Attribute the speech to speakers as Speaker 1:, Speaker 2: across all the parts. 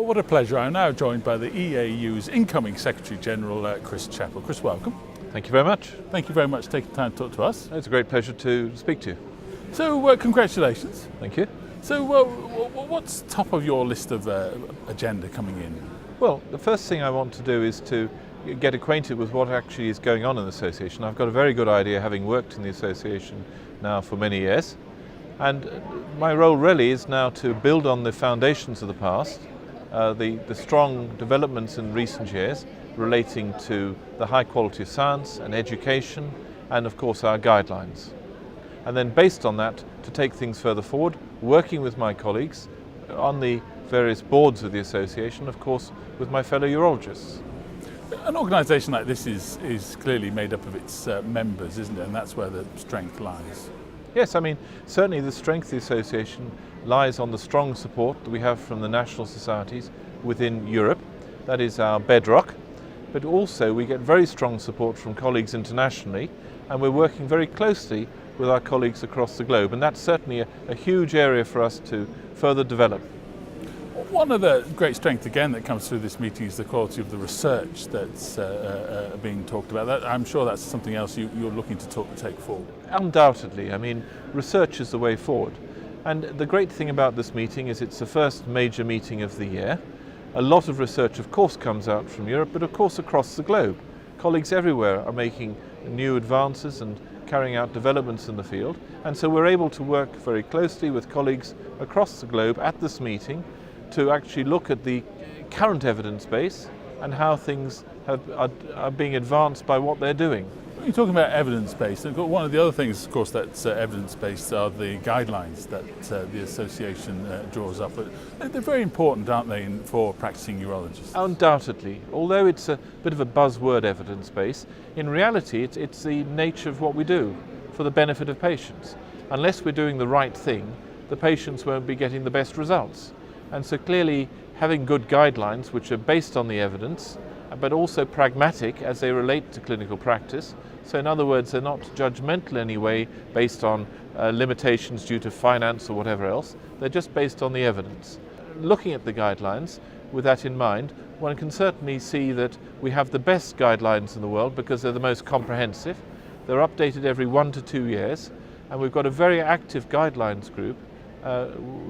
Speaker 1: Well, what a pleasure. I'm now joined by the EAU's incoming Secretary General, Chris Chapple. Chris, welcome.
Speaker 2: Thank you very much.
Speaker 1: Thank you very much for taking time to talk to us.
Speaker 2: It's a great pleasure to speak to you.
Speaker 1: So, congratulations.
Speaker 2: Thank you.
Speaker 1: So, what's top of your list of agenda coming in?
Speaker 2: Well, the first thing I want to do is to get acquainted with what actually is going on in the association. I've got a very good idea, having worked in the association now for many years. And my role really is now to build on the foundations of the past, the strong developments in recent years relating to the high quality of science and education and of course our guidelines. And then based on that to take things further forward, working with my colleagues on the various boards of the association, of course with my fellow urologists.
Speaker 1: An organisation like this is clearly made up of its members, isn't it? And that's where the strength lies.
Speaker 2: Yes, I mean, certainly the strength of the association lies on the strong support that we have from the national societies within Europe. That is our bedrock. But also we get very strong support from colleagues internationally, and we're working very closely with our colleagues across the globe. And that's certainly a huge area for us to further develop.
Speaker 1: One of the great strengths, again, that comes through this meeting is the quality of the research that's being talked about. I'm sure that's something else you're looking to take forward.
Speaker 2: Undoubtedly. I mean, research is the way forward. And the great thing about this meeting is it's the first major meeting of the year. A lot of research, of course, comes out from Europe, but of course across the globe. Colleagues everywhere are making new advances and carrying out developments in the field. And so we're able to work very closely with colleagues across the globe at this meeting to actually look at the current evidence base and how things are being advanced by what they're doing.
Speaker 1: When you're talking about evidence-based, one of the other things, of course, that's evidence-based are the guidelines that the association draws up. But they're very important, aren't they, for practicing urologists?
Speaker 2: Undoubtedly. Although it's a bit of a buzzword, evidence-based, in reality it's the nature of what we do for the benefit of patients. Unless we're doing the right thing, the patients won't be getting the best results. And so clearly having good guidelines which are based on the evidence but also pragmatic as they relate to clinical practice. So in other words, they're not judgmental in any way based on limitations due to finance or whatever else. They're just based on the evidence. Looking at the guidelines with that in mind, one can certainly see that we have the best guidelines in the world because they're the most comprehensive. They're updated every 1 to 2 years, and we've got a very active guidelines group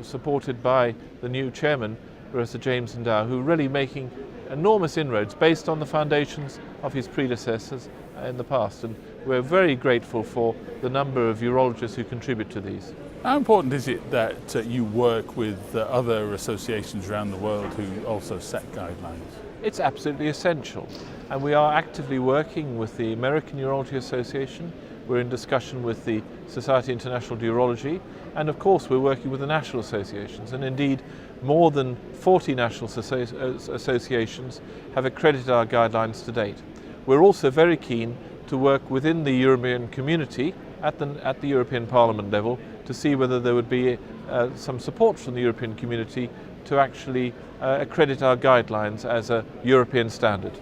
Speaker 2: supported by the new chairman, Professor James Endow, who are really making enormous inroads based on the foundations of his predecessors in the past. And we're very grateful for the number of urologists who contribute to these.
Speaker 1: How important is it that you work with other associations around the world who also set guidelines?
Speaker 2: It's absolutely essential. And we are actively working with the American Urology Association. We're in discussion with the Society International of Urology, and of course we're working with the national associations, and indeed more than 40 national associations have accredited our guidelines to date. We're also very keen to work within the European community at the European Parliament level to see whether there would be some support from the European community to actually accredit our guidelines as a European standard.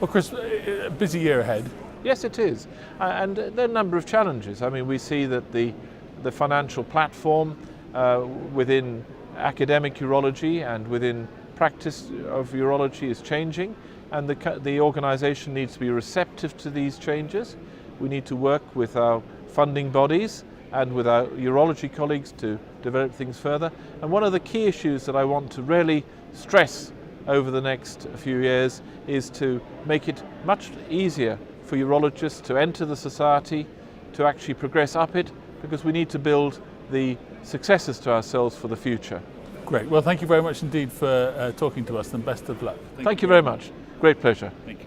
Speaker 1: Well, Chris, a busy year ahead.
Speaker 2: Yes, it is. And there are a number of challenges. I mean, we see that the financial platform within academic urology and within practice of urology is changing, and the organisation needs to be receptive to these changes. We need to work with our funding bodies and with our urology colleagues to develop things further. And one of the key issues that I want to really stress over the next few years is to make it much easier for urologists to enter the society, to actually progress up it, because we need to build the successors to ourselves for the future.
Speaker 1: Great. Well, thank you very much indeed for talking to us, and best of luck.
Speaker 2: Thank you very much. Great pleasure.
Speaker 1: Thank you.